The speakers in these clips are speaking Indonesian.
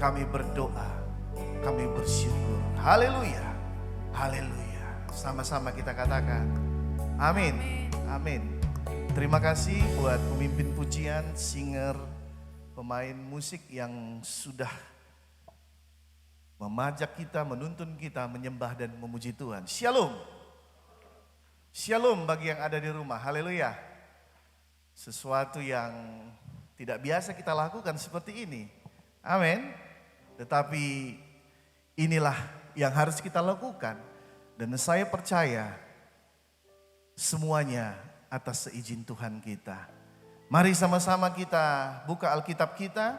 Kami berdoa, kami bersyukur. Haleluya, haleluya. Sama-sama kita katakan, amin, amin. Terima kasih buat pemimpin pujian, singer, pemain musik yang sudah memajak kita, menuntun kita menyembah dan memuji Tuhan. Shalom. Shalom bagi yang ada di rumah. Haleluya. Sesuatu yang tidak biasa kita lakukan seperti ini. Amin. Tetapi inilah yang harus kita lakukan. Dan saya percaya semuanya atas seizin Tuhan kita. Mari sama-sama kita buka Alkitab kita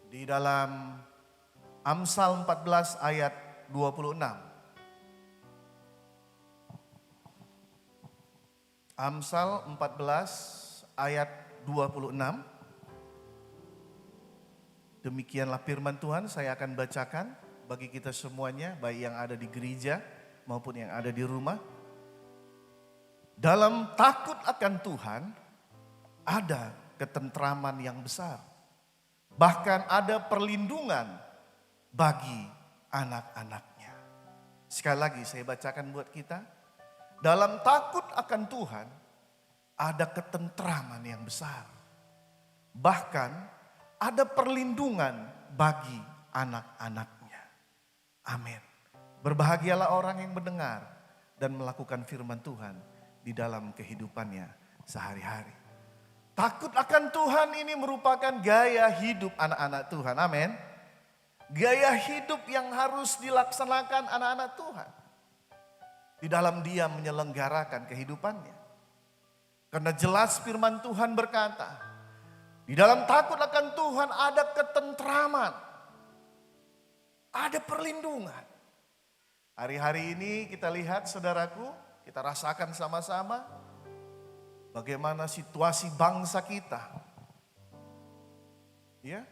di dalam Amsal 14 ayat 26. Amsal 14 ayat 26. Demikianlah firman Tuhan, saya akan bacakan bagi kita semuanya, baik yang ada di gereja maupun yang ada di rumah. Dalam takut akan Tuhan ada ketentraman yang besar. Bahkan ada perlindungan bagi anak-anaknya. Sekali lagi saya bacakan buat kita. Dalam takut akan Tuhan ada ketentraman yang besar. Bahkan ada perlindungan bagi anak-anaknya. Amin. Berbahagialah orang yang mendengar dan melakukan firman Tuhan di dalam kehidupannya sehari-hari. Takut akan Tuhan ini merupakan gaya hidup anak-anak Tuhan. Amin. Gaya hidup yang harus dilaksanakan anak-anak Tuhan. Di dalam dia menyelenggarakan kehidupannya. Karena jelas firman Tuhan berkata, di dalam takut akan Tuhan ada ketentraman. Ada perlindungan. Hari-hari ini kita lihat saudaraku, kita rasakan sama-sama bagaimana situasi bangsa kita. Ya.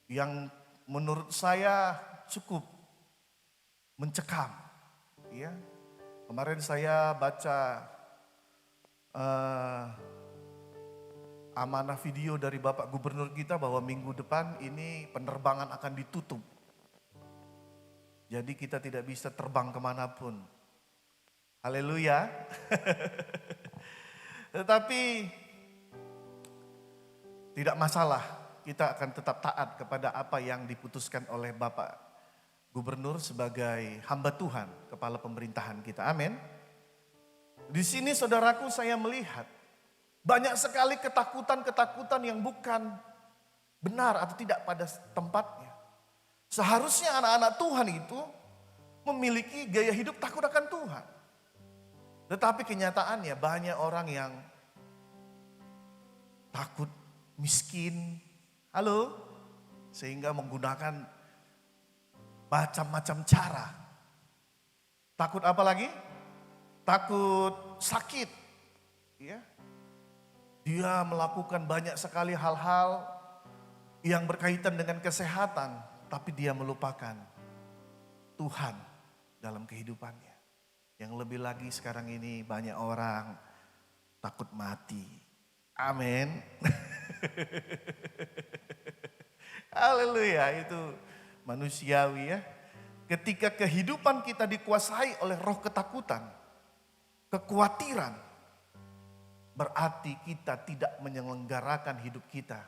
Yang menurut saya cukup mencekam. Ya. Kemarin saya baca amanah video dari Bapak Gubernur kita bahwa minggu depan ini penerbangan akan ditutup. Jadi kita tidak bisa terbang kemanapun. Haleluya. Tetapi tidak masalah, kita akan tetap taat kepada apa yang diputuskan oleh Bapak Gubernur sebagai hamba Tuhan, kepala pemerintahan kita. Amin. Di sini saudaraku saya melihat banyak sekali ketakutan-ketakutan yang bukan benar atau tidak pada tempatnya. Seharusnya anak-anak Tuhan itu memiliki gaya hidup takut akan Tuhan. Tetapi kenyataannya banyak orang yang takut miskin. Halo? Sehingga menggunakan macam-macam cara. Takut apa lagi? Takut sakit. Ya. Dia melakukan banyak sekali hal-hal yang berkaitan dengan kesehatan. Tapi dia melupakan Tuhan dalam kehidupannya. Yang lebih lagi sekarang ini banyak orang takut mati. Amin. Haleluya, itu manusiawi ya. Ketika kehidupan kita dikuasai oleh roh ketakutan, kekhawatiran, berarti kita tidak menyelenggarakan hidup kita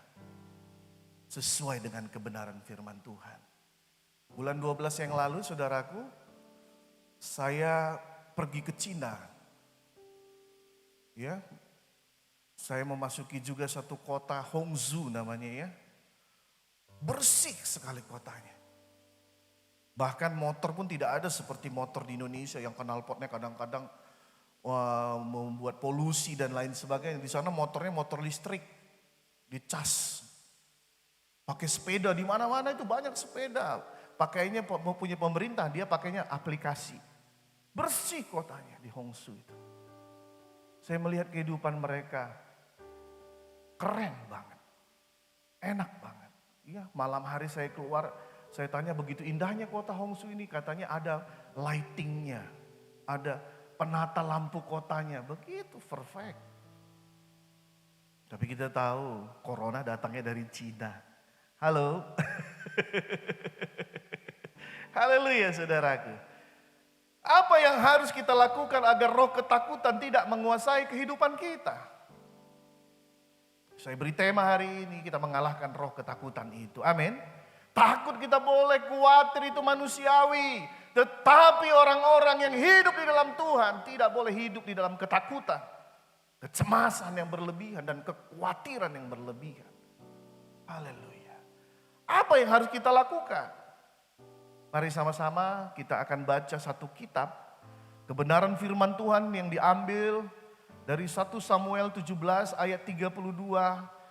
sesuai dengan kebenaran firman Tuhan. Bulan 12 yang lalu saudaraku, saya pergi ke Cina. Ya, saya memasuki juga satu kota Hangzhou namanya ya. Bersih sekali kotanya. Bahkan motor pun tidak ada seperti motor di Indonesia yang knalpotnya kadang-kadang membuat polusi dan lain sebagainya. Di sana motornya motor listrik, dicas. Pakai sepeda di mana-mana itu banyak sepeda. Pakainya punya pemerintah, dia pakainya aplikasi. Bersih kotanya di Hangzhou itu. Saya melihat kehidupan mereka keren banget. Enak banget. Ya, malam hari saya keluar, saya tanya begitu indahnya kota Hangzhou ini, katanya ada lightingnya, ada penata lampu kotanya, begitu perfect. Tapi kita tahu corona datangnya dari Cina. Halo. Haleluya saudaraku. Apa yang harus kita lakukan agar roh ketakutan tidak menguasai kehidupan kita? Saya beri tema hari ini, kita mengalahkan roh ketakutan itu. Amin. Takut kita boleh, khawatir itu manusiawi. Tetapi orang-orang yang hidup di dalam Tuhan tidak boleh hidup di dalam ketakutan, kecemasan yang berlebihan dan kekhawatiran yang berlebihan. Haleluya. Apa yang harus kita lakukan? Mari sama-sama kita akan baca satu kitab kebenaran firman Tuhan yang diambil dari 1 Samuel 17 ayat 32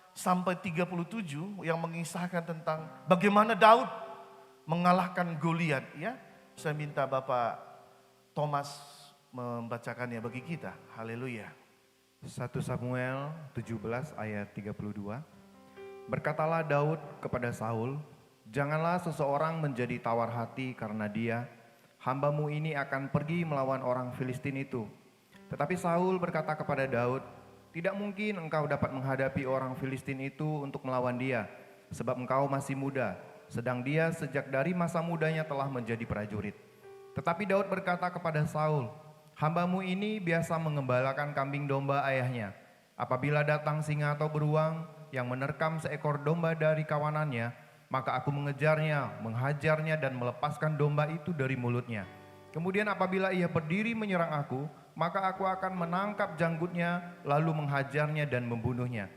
sampai 37 yang mengisahkan tentang bagaimana Daud mengalahkan Goliat, ya. Saya minta Bapak Thomas membacakannya bagi kita. Haleluya. 1 Samuel 17 ayat 32. Berkatalah Daud kepada Saul, "Janganlah seseorang menjadi tawar hati karena dia, hambamu ini akan pergi melawan orang Filistin itu." Tetapi Saul berkata kepada Daud, "Tidak mungkin engkau dapat menghadapi orang Filistin itu untuk melawan dia, sebab engkau masih muda, sedang dia sejak dari masa mudanya telah menjadi prajurit." Tetapi Daud berkata kepada Saul, "Hambamu ini biasa mengembalakan kambing domba ayahnya. Apabila datang singa atau beruang yang menerkam seekor domba dari kawanannya, maka aku mengejarnya, menghajarnya dan melepaskan domba itu dari mulutnya. Kemudian apabila ia berdiri menyerang aku, maka aku akan menangkap janggutnya, lalu menghajarnya dan membunuhnya.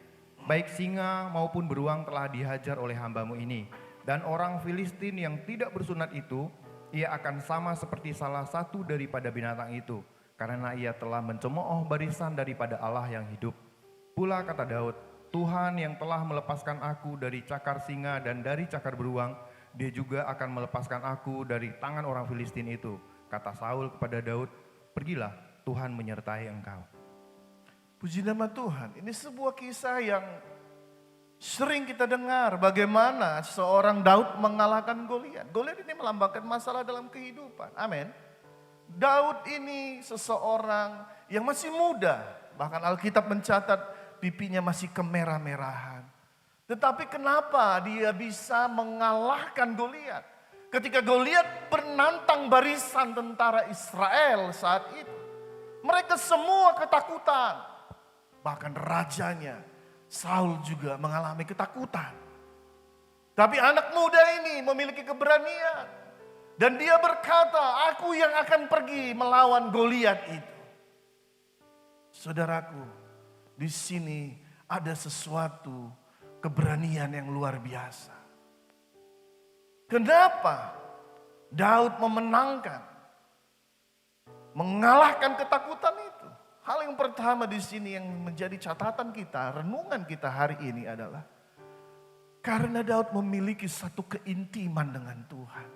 Baik singa maupun beruang telah dihajar oleh hambamu ini. Dan orang Filistin yang tidak bersunat itu, ia akan sama seperti salah satu daripada binatang itu, karena ia telah mencemooh barisan daripada Allah yang hidup. Pula kata Daud, Tuhan yang telah melepaskan aku dari cakar singa dan dari cakar beruang, dia juga akan melepaskan aku dari tangan orang Filistin itu." Kata Saul kepada Daud, "Pergilah, Tuhan menyertai engkau." Puji nama Tuhan. Ini sebuah kisah yang sering kita dengar bagaimana seorang Daud mengalahkan Goliat. Goliat ini melambangkan masalah dalam kehidupan. Amin. Daud ini seseorang yang masih muda. Bahkan Alkitab mencatat pipinya masih kemerah-merahan. Tetapi kenapa dia bisa mengalahkan Goliat? Ketika Goliat menantang barisan tentara Israel saat itu, mereka semua ketakutan. Bahkan rajanya Saul juga mengalami ketakutan. Tapi anak muda ini memiliki keberanian. Dan dia berkata, "Aku yang akan pergi melawan Goliat itu." Saudaraku, di sini ada sesuatu keberanian yang luar biasa. Kenapa Daud mengalahkan ketakutan itu? Hal yang pertama di sini yang menjadi catatan kita, renungan kita hari ini adalah karena Daud memiliki satu keintiman dengan Tuhan.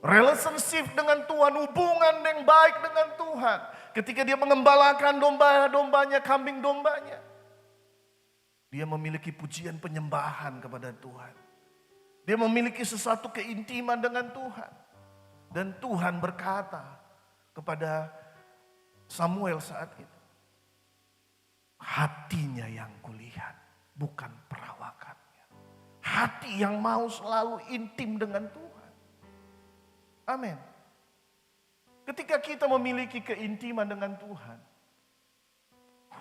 Relationship dengan Tuhan, hubungan yang baik dengan Tuhan. Ketika dia mengembalakan domba-dombanya, kambing dombanya, dia memiliki pujian penyembahan kepada Tuhan. Dia memiliki sesuatu keintiman dengan Tuhan. Dan Tuhan berkata kepada Samuel saat itu, "Hatinya yang kulihat, bukan perawakannya." Hati yang mau selalu intim dengan Tuhan. Amin. Ketika kita memiliki keintiman dengan Tuhan,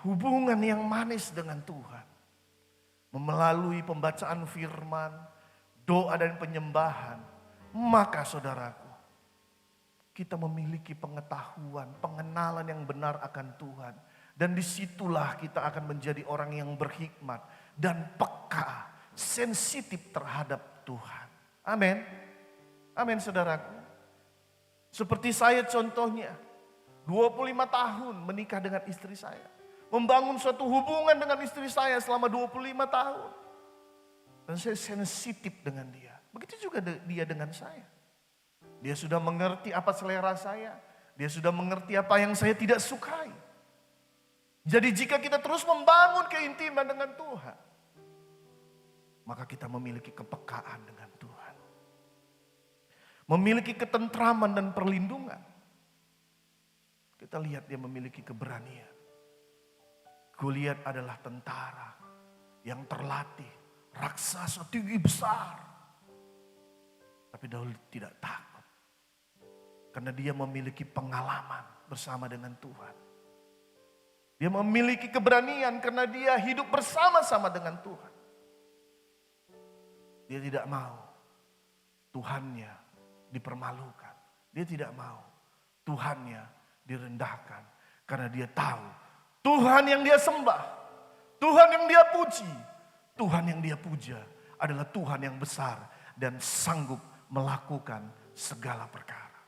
hubungan yang manis dengan Tuhan, melalui pembacaan firman, doa dan penyembahan, maka saudaraku, kita memiliki pengetahuan, pengenalan yang benar akan Tuhan. Dan disitulah kita akan menjadi orang yang berhikmat dan peka, sensitif terhadap Tuhan. Amin. Amin saudaraku. Seperti saya contohnya, 25 tahun menikah dengan istri saya. Membangun suatu hubungan dengan istri saya selama 25 tahun. Dan saya sensitif dengan dia. Begitu juga dia dengan saya. Dia sudah mengerti apa selera saya. Dia sudah mengerti apa yang saya tidak sukai. Jadi jika kita terus membangun keintiman dengan Tuhan, maka kita memiliki kepekaan dengan Tuhan. Memiliki ketentraman dan perlindungan. Kita lihat dia memiliki keberanian. Goliat adalah tentara yang terlatih, raksasa tinggi besar. Tapi Daud tidak takut. Karena dia memiliki pengalaman bersama dengan Tuhan. Dia memiliki keberanian karena dia hidup bersama-sama dengan Tuhan. Dia tidak mau Tuhannya dipermalukan. Dia tidak mau Tuhannya direndahkan. Karena dia tahu Tuhan yang dia sembah, Tuhan yang dia puji, Tuhan yang dia puja adalah Tuhan yang besar dan sanggup melakukan segala perkara.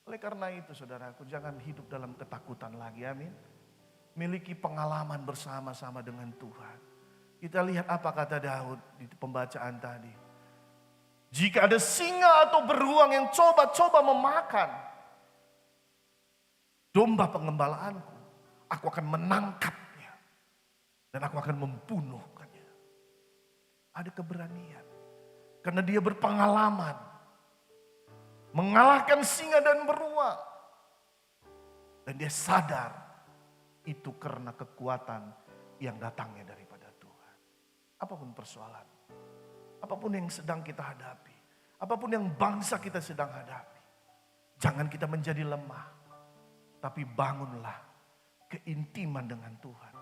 Oleh karena itu saudaraku, jangan hidup dalam ketakutan lagi, amin. Miliki pengalaman bersama-sama dengan Tuhan. Kita lihat apa kata Daud di pembacaan tadi. Jika ada singa atau beruang yang coba-coba memakan domba pengembalaanku, aku akan menangkapnya dan aku akan membunuhnya. Ada keberanian karena dia berpengalaman mengalahkan singa dan beruang, dan dia sadar itu karena kekuatan yang datangnya daripada Tuhan. Apapun persoalan, apapun yang sedang kita hadapi, apapun yang bangsa kita sedang hadapi, jangan kita menjadi lemah, tapi bangunlah keintiman dengan Tuhan.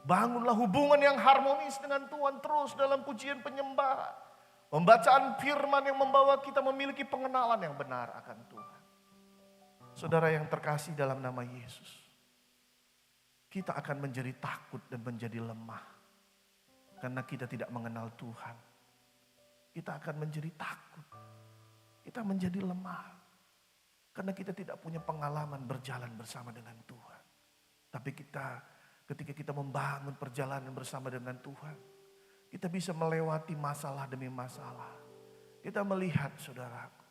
Bangunlah hubungan yang harmonis dengan Tuhan terus dalam pujian penyembahan. Pembacaan firman yang membawa kita memiliki pengenalan yang benar akan Tuhan. Saudara yang terkasih dalam nama Yesus, kita akan menjadi takut dan menjadi lemah. Karena kita tidak mengenal Tuhan. Kita akan menjadi takut. Kita menjadi lemah. Karena kita tidak punya pengalaman berjalan bersama dengan Tuhan. Tapi ketika kita membangun perjalanan bersama dengan Tuhan, kita bisa melewati masalah demi masalah. Kita melihat saudaraku,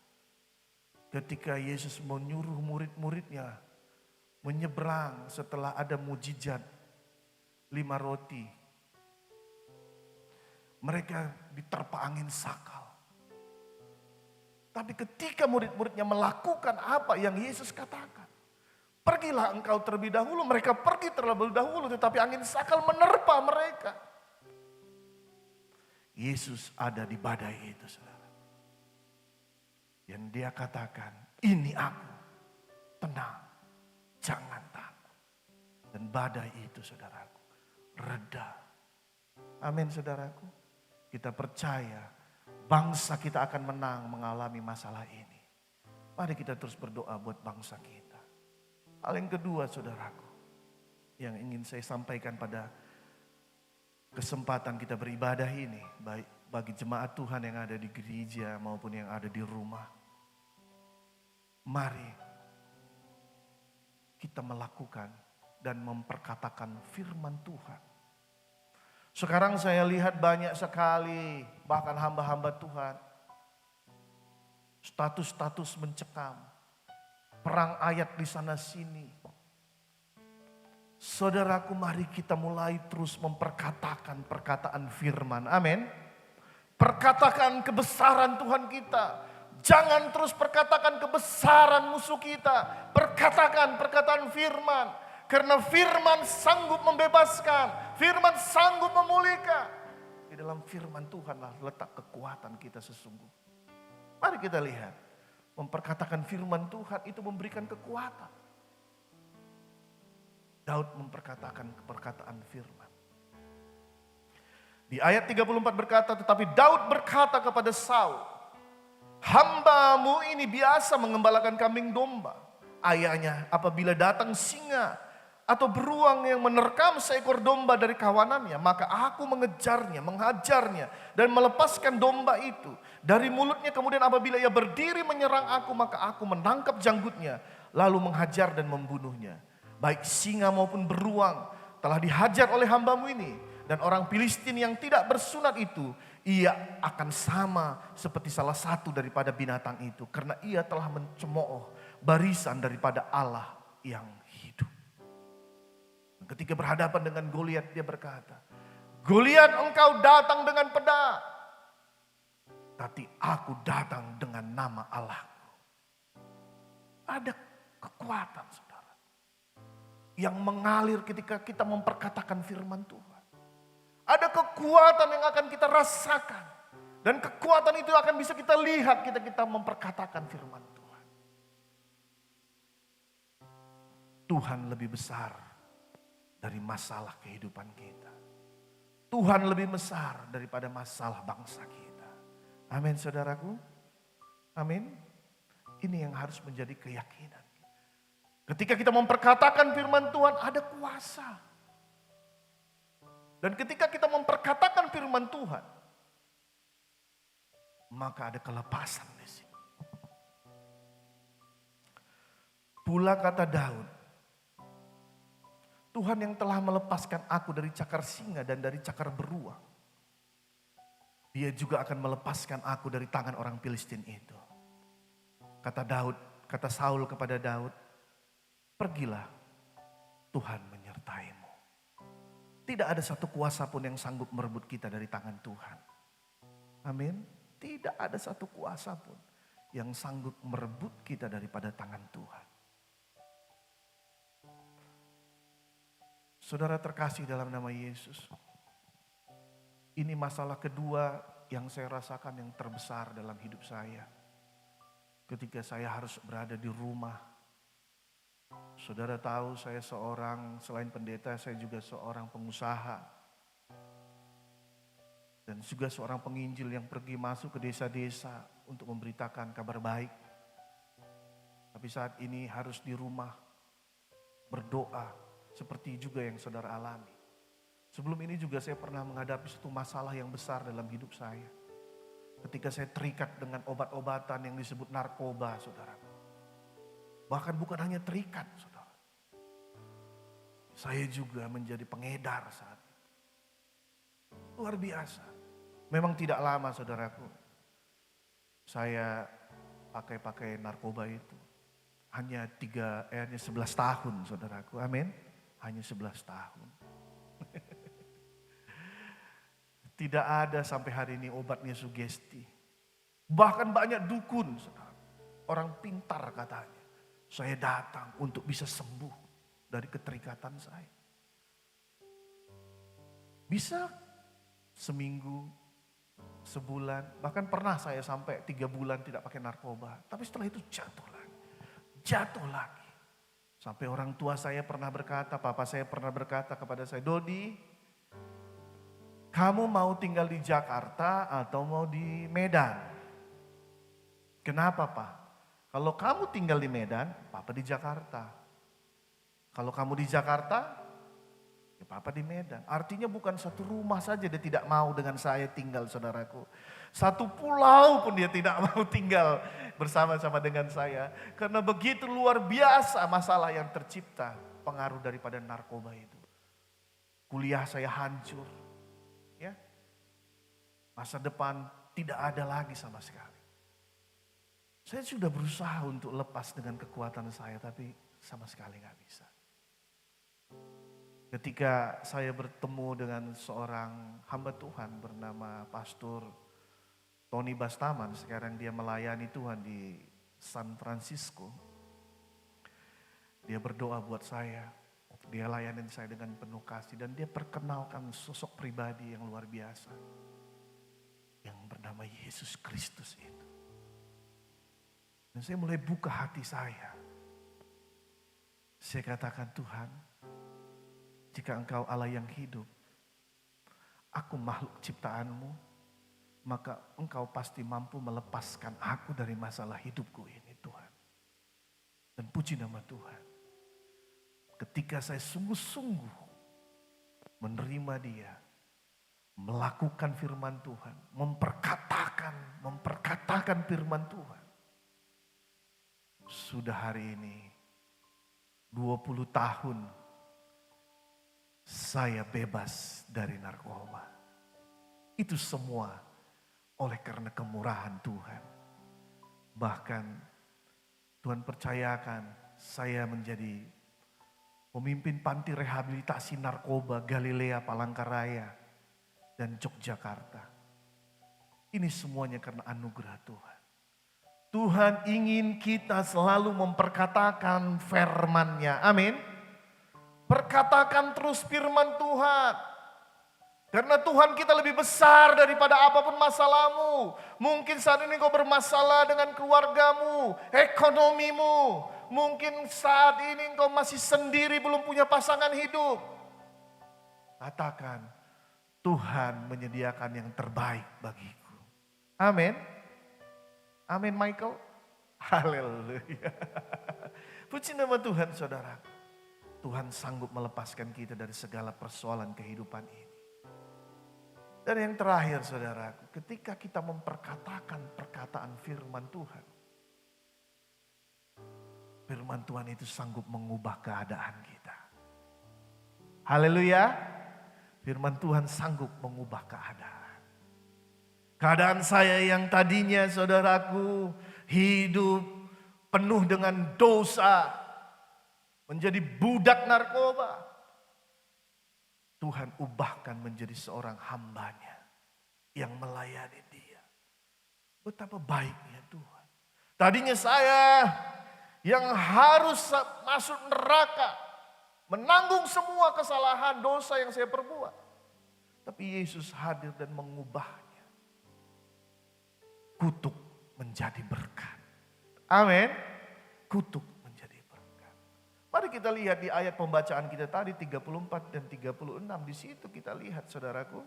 ketika Yesus menyuruh murid-muridnya menyeberang setelah ada mujizat 5 roti. Mereka diterpa angin sakal. Tapi ketika murid-muridnya melakukan apa yang Yesus katakan, pergilah engkau terlebih dahulu. Mereka pergi terlebih dahulu, tetapi angin sakal menerpa mereka. Yesus ada di badai itu, saudara. Yang dia katakan, ini aku, tenang, jangan takut. Dan badai itu, saudaraku, reda. Amin, saudaraku. Kita percaya bangsa kita akan menang mengalami masalah ini. Mari kita terus berdoa buat bangsa kita. Hal yang kedua, saudaraku, yang ingin saya sampaikan pada kesempatan kita beribadah ini, baik bagi jemaat Tuhan yang ada di gereja maupun yang ada di rumah. Mari kita melakukan dan memperkatakan firman Tuhan. Sekarang saya lihat banyak sekali bahkan hamba-hamba Tuhan, status-status mencekam, perang ayat di sana sini. Saudaraku, mari kita mulai terus memperkatakan perkataan firman. Amin. Perkatakan kebesaran Tuhan kita. Jangan terus perkatakan kebesaran musuh kita. Perkatakan perkataan firman. Karena firman sanggup membebaskan. Firman sanggup memulihkan. Di dalam firman Tuhanlah letak kekuatan kita sesungguhnya. Mari kita lihat. Memperkatakan firman Tuhan itu memberikan kekuatan. Daud memperkatakan perkataan firman. Di ayat 34 berkata, tetapi Daud berkata kepada Saul, hambamu ini biasa mengembalakan kambing domba. Ayahnya apabila datang singa atau beruang yang menerkam seekor domba dari kawanannya, maka aku mengejarnya, menghajarnya dan melepaskan domba itu dari mulutnya. Kemudian apabila ia berdiri menyerang aku, maka aku menangkap janggutnya lalu menghajar dan membunuhnya. Baik singa maupun beruang telah dihajar oleh hambamu ini. Dan orang Filistin yang tidak bersunat itu, ia akan sama seperti salah satu daripada binatang itu. Karena ia telah mencemooh barisan daripada Allah yang hidup. Ketika berhadapan dengan Goliat, dia berkata, Goliat, engkau datang dengan pedang, tapi aku datang dengan nama Allahku. Ada kekuatan, saudara, yang mengalir ketika kita memperkatakan firman Tuhan. Ada kekuatan yang akan kita rasakan Dan kekuatan itu akan bisa kita lihat kita memperkatakan firman Tuhan. Tuhan lebih besar dari masalah kehidupan kita. Tuhan lebih besar daripada masalah bangsa kita. Amin saudaraku. Amin. Ini yang harus menjadi keyakinan. Ketika kita memperkatakan firman Tuhan ada kuasa. Dan ketika kita memperkatakan firman Tuhan, maka ada kelepasan di sini. Pula kata Daud, Tuhan yang telah melepaskan aku dari cakar singa dan dari cakar beruang, Dia juga akan melepaskan aku dari tangan orang Filistin itu. Kata Daud, kata Saul kepada Daud, pergilah, Tuhan menyertaimu. Tidak ada satu kuasa pun yang sanggup merebut kita dari tangan Tuhan. Amin. Tidak ada satu kuasa pun yang sanggup merebut kita daripada tangan Tuhan. Saudara terkasih dalam nama Yesus. Ini masalah kedua yang saya rasakan yang terbesar dalam hidup saya. Ketika saya harus berada di rumah. Saudara tahu saya selain pendeta saya juga seorang pengusaha. Dan juga seorang penginjil yang pergi masuk ke desa-desa untuk memberitakan kabar baik. Tapi saat ini harus di rumah berdoa seperti juga yang saudara alami. Sebelum ini juga saya pernah menghadapi satu masalah yang besar dalam hidup saya. Ketika saya terikat dengan obat-obatan yang disebut narkoba, saudara. Bahkan bukan hanya terikat, saudara. Saya juga menjadi pengedar saat itu. Luar biasa. Memang tidak lama, saudaraku. Saya pakai narkoba itu. Hanya 11 tahun, saudaraku. Amin. Hanya 11 tahun. Tidak ada sampai hari ini obatnya sugesti. Bahkan banyak dukun, saudara. Orang pintar katanya. Saya datang untuk bisa sembuh dari keterikatan saya. Bisa seminggu, sebulan, bahkan pernah saya sampai 3 bulan tidak pakai narkoba. Tapi setelah itu jatuh lagi. Sampai orang tua saya pernah berkata, papa saya pernah berkata kepada saya, Dodi, kamu mau tinggal di Jakarta atau mau di Medan? Kenapa Pak? Kalau kamu tinggal di Medan, papa di Jakarta. Kalau kamu di Jakarta, ya papa di Medan. Artinya bukan satu rumah saja dia tidak mau dengan saya tinggal, saudaraku. Satu pulau pun dia tidak mau tinggal bersama-sama dengan saya. Karena begitu luar biasa masalah yang tercipta pengaruh daripada narkoba itu. Kuliah saya hancur. Ya. Masa depan tidak ada lagi sama sekali. Saya sudah berusaha untuk lepas dengan kekuatan saya, tapi sama sekali gak bisa. Ketika saya bertemu dengan seorang hamba Tuhan bernama Pastor Tony Bastaman, sekarang dia melayani Tuhan di San Francisco. Dia berdoa buat saya, dia layanin saya dengan penuh kasih dan dia perkenalkan sosok pribadi yang luar biasa. Yang bernama Yesus Kristus itu. Dan saya mulai buka hati saya. Saya katakan, Tuhan, jika Engkau Allah yang hidup, aku makhluk ciptaanmu, maka Engkau pasti mampu melepaskan aku dari masalah hidupku ini, Tuhan. Dan puji nama Tuhan. Ketika saya sungguh-sungguh menerima Dia, melakukan firman Tuhan, memperkatakan firman Tuhan. Sudah hari ini 20 tahun saya bebas dari narkoba. Itu semua oleh karena kemurahan Tuhan. Bahkan Tuhan percayakan saya menjadi pemimpin panti rehabilitasi narkoba Galilea Palangkaraya dan Yogyakarta. Ini semuanya karena anugerah Tuhan. Tuhan ingin kita selalu memperkatakan firman-Nya. Amin. Perkatakan terus firman Tuhan. Karena Tuhan kita lebih besar daripada apapun masalahmu. Mungkin saat ini kau bermasalah dengan keluargamu, ekonomimu. Mungkin saat ini kau masih sendiri, belum punya pasangan hidup. Katakan, Tuhan menyediakan yang terbaik bagiku. Amin. Amin Michael. Haleluya. Puji nama Tuhan saudara. Tuhan sanggup melepaskan kita dari segala persoalan kehidupan ini. Dan yang terakhir saudaraku, ketika kita memperkatakan perkataan firman Tuhan. Firman Tuhan itu sanggup mengubah keadaan kita. Haleluya. Firman Tuhan sanggup mengubah keadaan. Keadaan saya yang tadinya saudaraku hidup penuh dengan dosa. Menjadi budak narkoba. Tuhan ubahkan menjadi seorang hambanya yang melayani dia. Betapa baiknya Tuhan. Tadinya saya yang harus masuk neraka, menanggung semua kesalahan dosa yang saya perbuat. Tapi Yesus hadir dan mengubahnya. Kutuk menjadi berkat. Amin. Kutuk. Mari kita lihat di ayat pembacaan kita tadi 34 dan 36. Di situ kita lihat saudaraku.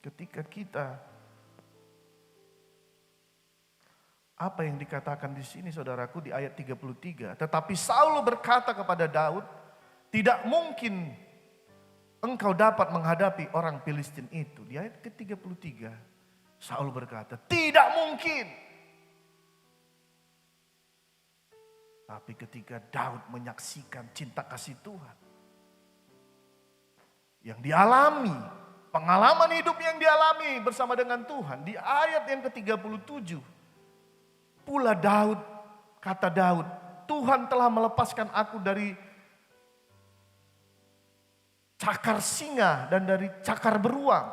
Ketika kita, apa yang dikatakan di sini saudaraku di ayat 33. Tetapi Saul berkata kepada Daud, tidak mungkin engkau dapat menghadapi orang Filistin itu. Di ayat ke-33 Saul berkata, tidak mungkin. Tapi ketika Daud menyaksikan cinta kasih Tuhan yang dialami, pengalaman hidup yang dialami bersama dengan Tuhan. Di ayat yang ke-37, pula Daud, kata Daud, Tuhan telah melepaskan aku dari cakar singa dan dari cakar beruang.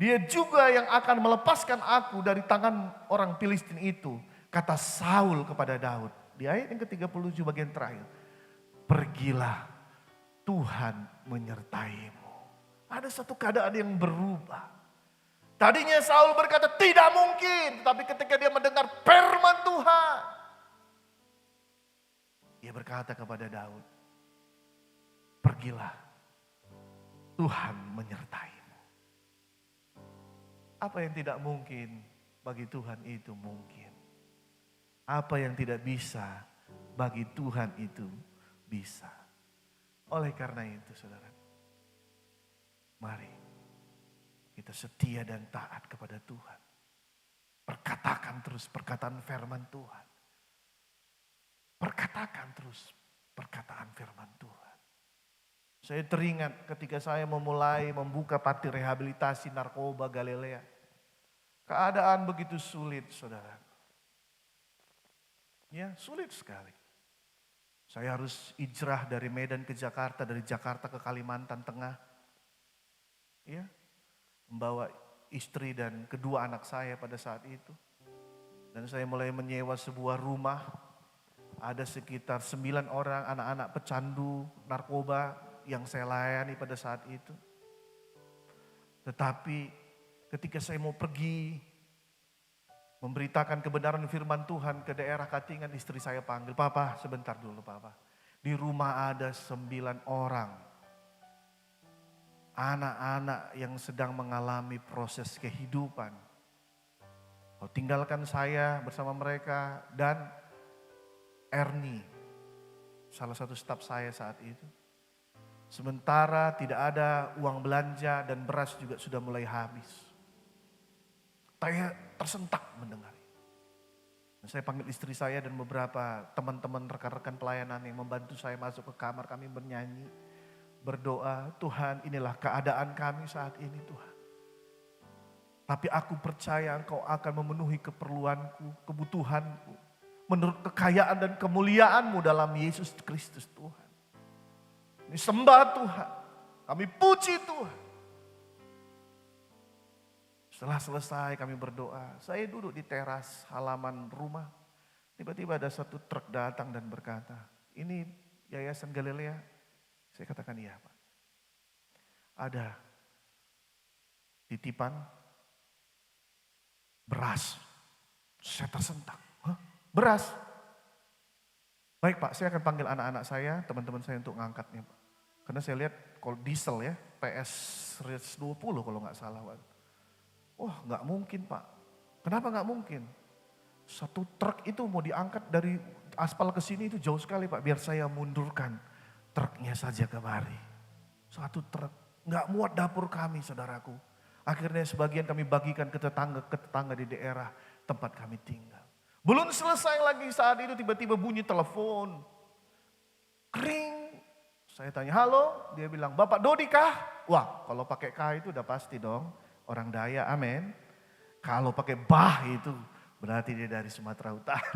Dia juga yang akan melepaskan aku dari tangan orang Filistin itu, kata Saul kepada Daud. Di ayat yang ke-37 bagian terakhir. Pergilah, Tuhan menyertaimu. Ada satu keadaan yang berubah. Tadinya Saul berkata tidak mungkin. Tapi ketika dia mendengar firman Tuhan. Dia berkata kepada Daud. Pergilah, Tuhan menyertaimu. Apa yang tidak mungkin bagi Tuhan itu mungkin. Apa yang tidak bisa bagi Tuhan itu bisa. Oleh karena itu saudara, mari kita setia dan taat kepada Tuhan. Perkatakan terus perkataan firman Tuhan. Perkatakan terus perkataan firman Tuhan. Saya teringat ketika saya memulai membuka panti rehabilitasi narkoba Galilea. Keadaan begitu sulit saudara. Ya, sulit sekali. Saya harus hijrah dari Medan ke Jakarta, dari Jakarta ke Kalimantan Tengah. Ya, membawa istri dan kedua anak saya pada saat itu. Dan saya mulai menyewa sebuah rumah. Ada sekitar 9 orang anak-anak pecandu narkoba yang saya layani pada saat itu. Tetapi ketika saya mau pergi memberitakan kebenaran firman Tuhan ke daerah Katingan, istri saya panggil, Papa sebentar dulu Papa. Di rumah ada 9 orang. Anak-anak yang sedang mengalami proses kehidupan. Oh, tinggalkan saya bersama mereka dan Ernie, salah satu staf saya saat itu. Sementara tidak ada uang belanja dan beras juga sudah mulai habis. Saya tersentak mendengar. Saya panggil istri saya dan beberapa teman-teman rekan-rekan pelayanan yang membantu saya masuk ke kamar, kami bernyanyi, berdoa, Tuhan inilah keadaan kami saat ini Tuhan. Tapi aku percaya Engkau akan memenuhi keperluanku, kebutuhanku, menurut kekayaan dan kemuliaan-Mu dalam Yesus Kristus Tuhan. Ini sembah Tuhan, kami puji Tuhan. Setelah selesai kami berdoa, saya duduk di teras halaman rumah. Tiba-tiba ada satu truk datang dan berkata, ini Yayasan Galilea? Saya katakan iya Pak. ada titipan beras. Saya tersentak. Hah? Beras? Baik Pak, saya akan panggil anak-anak saya, teman-teman saya untuk ngangkatnya Pak. Karena saya lihat kalau diesel ya, PS 120 kalau nggak salah Pak. Wah nggak mungkin Pak. Kenapa nggak mungkin? Satu truk itu mau diangkat dari aspal ke sini itu jauh sekali Pak. Biar saya mundurkan truknya saja kemari. Satu truk, nggak muat dapur kami saudaraku. Akhirnya sebagian kami bagikan ke tetangga di daerah tempat kami tinggal. Belum selesai lagi saat itu tiba-tiba bunyi telepon. Kering. Saya tanya, halo? Dia bilang, Bapak Dodi kah? Wah, kalau pakai kah itu udah pasti dong. Orang Daya, amin. Kalau pakai bah itu berarti dia dari Sumatera Utara.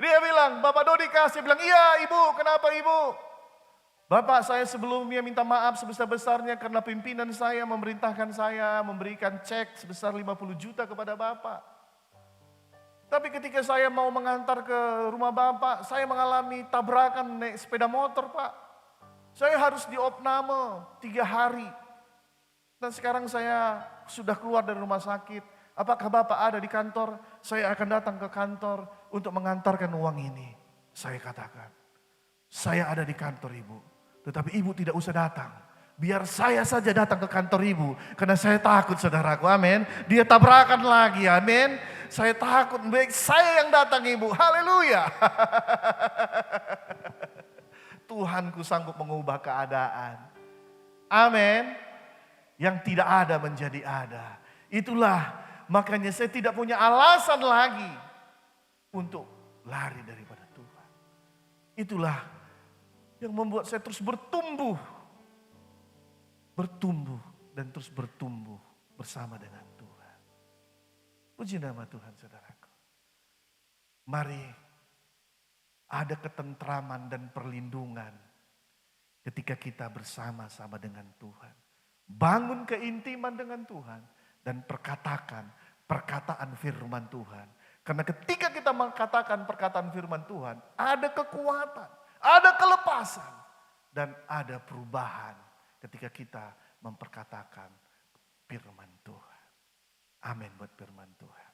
Dia bilang, Bapak Dodi kah? Saya bilang, iya Ibu, kenapa Ibu? Bapak, saya sebelumnya minta maaf sebesar-besarnya karena pimpinan saya memerintahkan saya memberikan cek sebesar 50 juta kepada Bapak. Tapi ketika saya mau mengantar ke rumah Bapak, saya mengalami tabrakan naik sepeda motor Pak. Saya harus diopname 3 hari. Dan sekarang saya sudah keluar dari rumah sakit. Apakah Bapak ada di kantor? Saya akan datang ke kantor untuk mengantarkan uang ini. Saya katakan, saya ada di kantor Ibu. Tetapi Ibu tidak usah datang. Biar saya saja datang ke kantor Ibu. Karena saya takut saudaraku, amin. Dia tabrakan lagi, amin. Saya takut, baik saya yang datang Ibu, haleluya. Tuhanku sanggup mengubah keadaan. Amin. Yang tidak ada menjadi ada. Itulah makanya saya tidak punya alasan lagi untuk lari daripada Tuhan. Itulah yang membuat saya terus bertumbuh dan terus bertumbuh bersama dengan Tuhan. Puji nama Tuhan saudaraku. Mari ada ketentraman dan perlindungan ketika kita bersama-sama dengan Tuhan. Bangun keintiman dengan Tuhan dan perkatakan perkataan firman Tuhan. Karena ketika kita mengatakan perkataan firman Tuhan, ada kekuatan, ada kelepasan, dan ada perubahan ketika kita memperkatakan firman Tuhan. Amin buat firman Tuhan.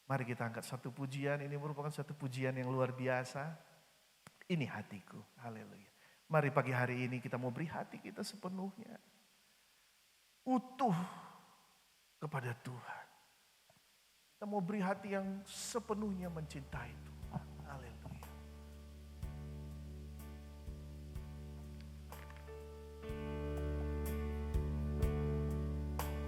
Mari kita angkat satu pujian, ini merupakan satu pujian yang luar biasa. Ini hatiku, haleluya. Mari pagi hari ini kita mau beri hati kita sepenuhnya. Utuh kepada Tuhan. Kita mau beri hati yang sepenuhnya mencintai Tuhan.